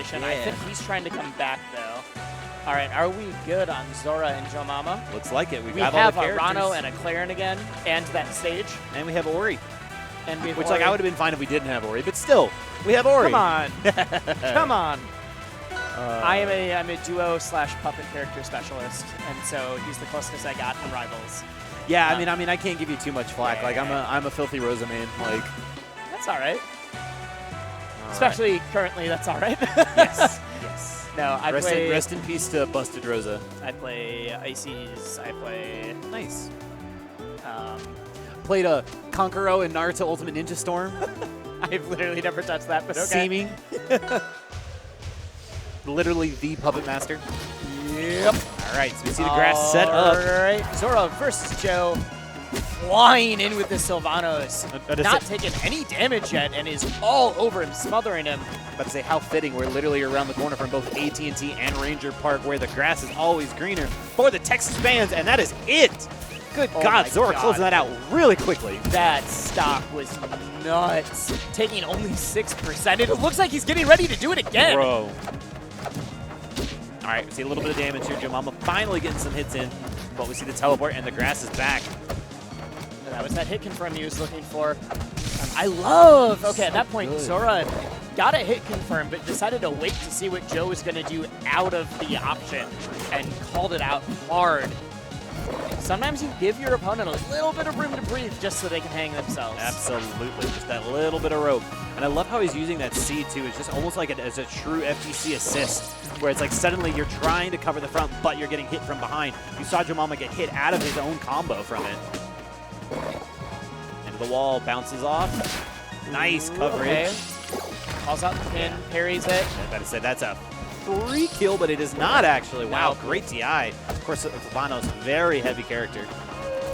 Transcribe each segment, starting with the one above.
situation. Yeah. I think he's trying to come back, though. All right, are we good on Zora and Joemama? Looks like it. We have have all the a characters. Ranno and a Claren again, and that stage. And we have Ori. And we have Which, Ori. like, I would have been fine if we didn't have Ori, but still, we have Ori. Come on. Come on. I'm a duo / puppet character specialist, and so he's the closest I got from Rivals. Yeah, I mean, I can't give you too much flack. Like, I'm a filthy Rosa main. Like, that's all right. Especially currently, that's all right. Yes. Yes. No, I play. Rest in peace to Busted Rosa. I play Ices. I play. Nice. Played a Konkuro in Naruto Ultimate Ninja Storm. I've literally never touched that, but okay. Seeming. Literally the puppet master. Yep. All right, so we see the grass set up. All right, Zora versus Joe. Flying in with the Sylvanos. Not taking any damage yet and is all over him, smothering him. About to say, how fitting. We're literally around the corner from both AT&T and Ranger Park, where the grass is always greener for the Texas fans, and that is it. Good God, Zora closing that out really quickly. That stock was nuts. Taking only 6%. It looks like he's getting ready to do it again. Bro. All right, we see a little bit of damage here. Joemama finally getting some hits in, but we see the teleport, and the grass is back. That was that hit confirm he was looking for. I love, okay, at that point, Zora got a hit confirm, but decided to wait to see what Joe was going to do out of the option and called it out hard. Sometimes you give your opponent a little bit of room to breathe just so they can hang themselves. Absolutely, just that little bit of rope. And I love how he's using that C too. It's just almost like as a true FTC assist, where it's like suddenly you're trying to cover the front, but you're getting hit from behind. You saw Joemama get hit out of his own combo from it. Into the wall, bounces off. Nice coverage. Okay. Calls out the pin, parries it. I about to say that's a free kill, but it is not actually. Wow, great TI. Of course, Sylvanos, very heavy character.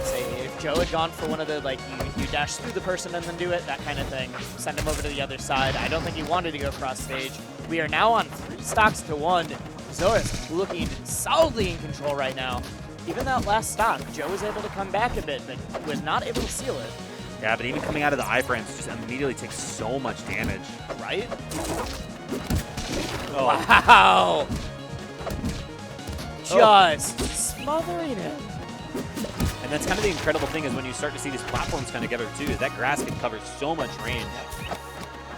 Say if Joe had gone for one of the, like, you dash through the person and then do it, that kind of thing. Send him over to the other side. I don't think he wanted to go cross stage. We are now on 3 stocks to 1. Zora's looking solidly in control right now. Even that last stock, Joe was able to come back a bit, but was not able to seal it. Yeah, but even coming out of the iframes just immediately takes so much damage. Right? Oh. Wow! Just smothering him. And that's kind of the incredible thing is when you start to see these platforms kind of together too, is that grass can cover so much range.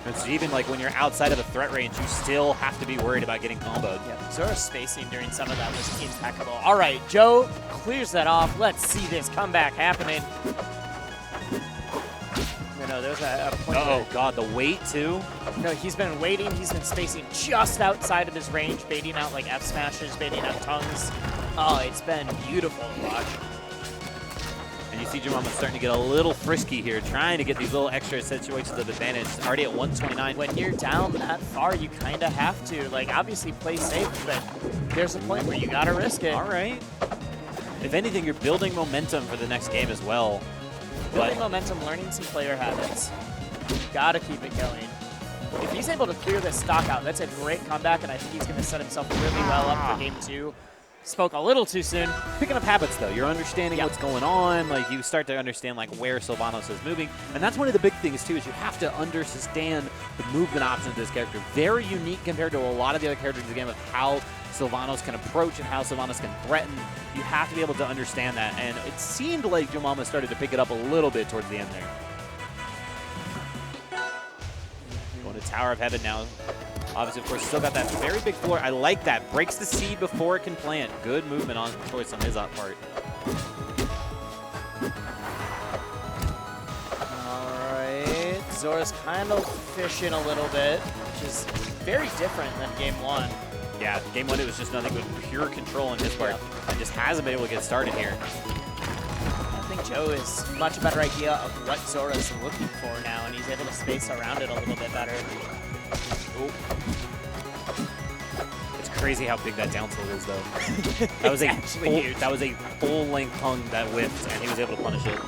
And so even like when you're outside of the threat range, you still have to be worried about getting comboed. Yeah, Zora's spacing during some of that was impeccable. All right, Joe clears that off. Let's see this comeback happening. No, there's a point. Oh God, the wait too. No, he's been waiting. He's been spacing just outside of his range, baiting out like F smashes, baiting out tongues. Oh, it's been beautiful to watch. And you see Joemama starting to get a little frisky here, trying to get these little extra situations of advantage. It's already at 129. When you're down that far, you kind of have to. Like, obviously play safe, but there's a point where you got to risk it. All right. If anything, you're building momentum for the next game as well. Building momentum, learning some player habits. Got to keep it going. If he's able to clear this stock out, that's a great comeback, and I think he's going to set himself really well up for game 2. Spoke a little too soon. Picking up habits, though. You're understanding what's going on. Like, you start to understand, like, where Sylvanos is moving. And that's one of the big things, too, is you have to understand the movement options of this character. Very unique compared to a lot of the other characters in the game of how Sylvanos can approach and how Sylvanos can threaten. You have to be able to understand that. And it seemed like Joemama started to pick it up a little bit towards the end there. Going to Tower of Heaven now. Obviously, of course, still got that very big floor. I like that. Breaks the seed before it can plant. Good movement on choice on his part. All right. Zora's kind of fishing a little bit, which is very different than game 1. Yeah, game 1, it was just nothing but pure control on his part. And just hasn't been able to get started here. I think Joe is a much better idea of what Zora's looking for now, and he's able to space around it a little bit better. Oh. It's crazy how big that down tilt is, though. That was a full-length tongue that whiffed, and he was able to punish it.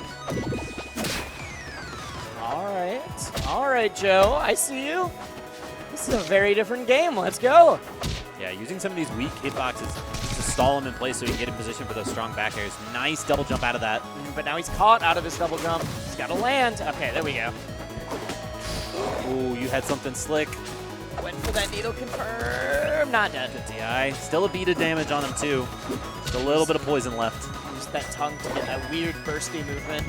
All right, Joe, I see you. This is a very different game. Let's go. Yeah, using some of these weak hitboxes to stall him in place so he can get in position for those strong back airs. Nice double jump out of that. But now he's caught out of his double jump. He's got to land. Okay, there we go. Ooh, you had something slick. Went for that needle confirm. confirm, not dead. DI, still a beat of damage on him too. Just a little bit of poison left. Use that tongue to get that weird bursty movement.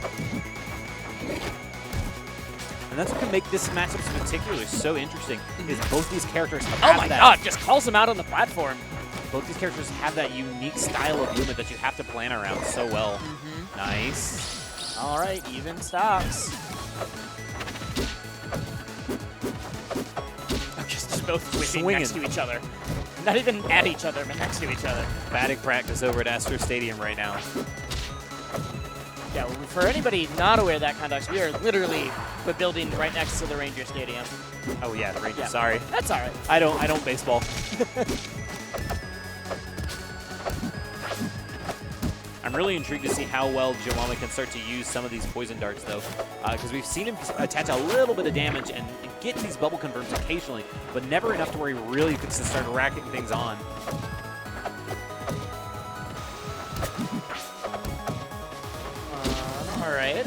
And that's what can make this matchup in particular so interesting, is both these characters have Oh my god, just calls him out on the platform. Both these characters have that unique style of movement that you have to plan around so well. Nice. All right, even stocks. Just both whipping next to each other. Not even at each other, but next to each other. Batting practice over at Astro Stadium right now. Yeah, for anybody not aware of that context, we are literally the building right next to the Ranger Stadium. Oh yeah, the Ranger. Yeah. Sorry. That's all right. I don't baseball. I'm really intrigued to see how well Joemama can start to use some of these poison darts, though, because we've seen him attach a little bit of damage and get these bubble confirms occasionally, but never enough to where he really could start racking things on. All right.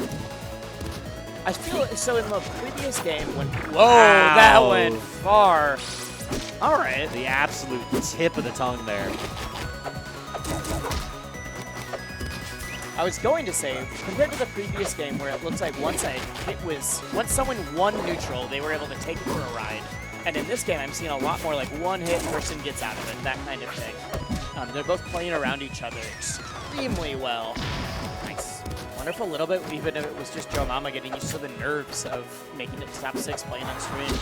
I feel so in the previous game when Wow. that went far. All right. The absolute tip of the tongue there. I was going to say, compared to the previous game where it looks like once someone won neutral, they were able to take it for a ride. And in this game, I'm seeing a lot more like one hit person gets out of it, that kind of thing. They're both playing around each other extremely well. Nice. Wonder if a little bit, even if it was just Joemama getting used to the nerves of making it top 6 playing on screen.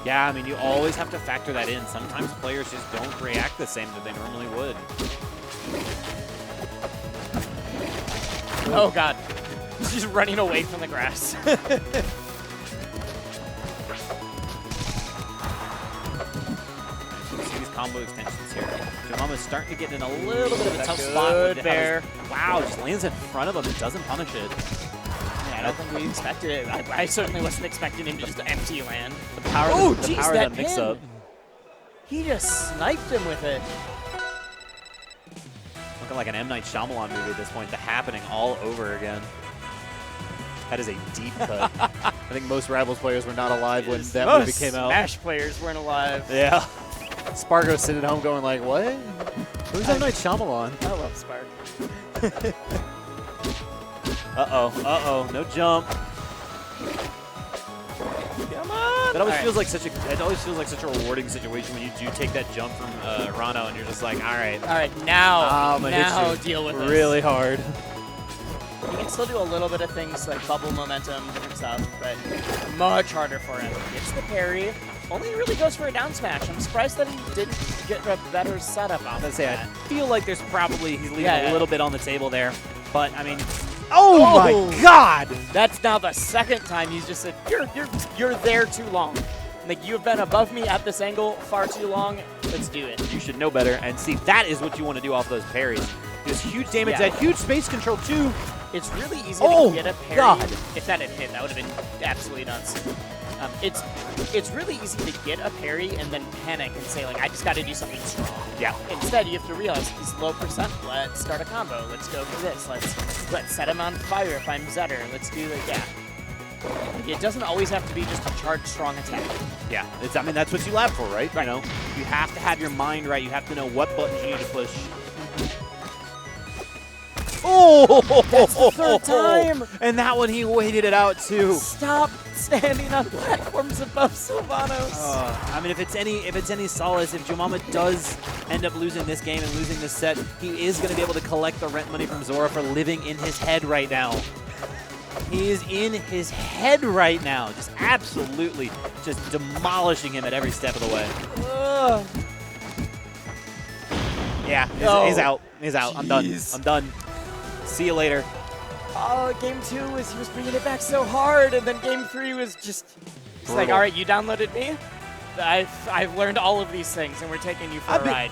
Yeah, I mean, you always have to factor that in. Sometimes players just don't react the same that they normally would. Oh god, she's running away from the grass. See these combo extensions here. Joemama's starting to get in a little bit of a tough spot. With bear. Wow, just lands in front of him and doesn't punish it. Yeah, I don't think we expected it. I certainly wasn't expecting him to just empty land. The power, Oh, the jeez, power that of that mix-up. He just sniped him with it. Looking like an M. Night Shyamalan movie at this point. The Happening all over again. That is a deep cut. I think most Rivals players were not alive when that movie came out. Smash players weren't alive. Yeah. Spargo's sitting at home going like, what? Who's M. Night Shyamalan? I love Spark. Uh-oh. No jump. Come on. That always feels like such a rewarding situation when you do take that jump from Ranno and you're just like, all right. All right, now hit you deal with this. really hard. You can still do a little bit of things like bubble momentum, different stuff, but much harder for him. Gets the parry. Only really goes for a down smash. I'm surprised that he didn't get a better setup off of that. I feel like there's probably, he's leaving a little bit on the table there. But, I mean, oh my God! That's now the second time he's just said, you're there too long. Like, you've been above me at this angle far too long. Let's do it. You should know better. And see, that is what you want to do off those parries. There's huge damage, that huge space control, too. It's really easy to get a parry. God. If that had hit, that would have been absolutely nuts. It's really easy to get a parry and then panic and say, like, I just got to do something strong. Yeah. Instead, you have to realize he's low percent. Let's start a combo. Let's go for this. Let's set him on fire if I'm Zetter. Let's do it. Yeah. It doesn't always have to be just a charged strong attack. Yeah. I mean, that's what you lab for, right? You know, you have to have your mind right. You have to know what buttons you need to push. Oh! That's the third time! And that one, he waited it out, too. Stop standing on platforms above Sylvanos. I mean, if it's any solace, if Joemama does end up losing this game and losing this set, he is going to be able to collect the rent money from Zora for living in his head right now. He is in his head right now, just absolutely just demolishing him at every step of the way. Yeah, he's out. He's out. Jeez. I'm done. See you later. Game 2 was he was bringing it back so hard, and then Game 3 was just like, all right, you downloaded me. I've learned all of these things, and we're taking you for a ride.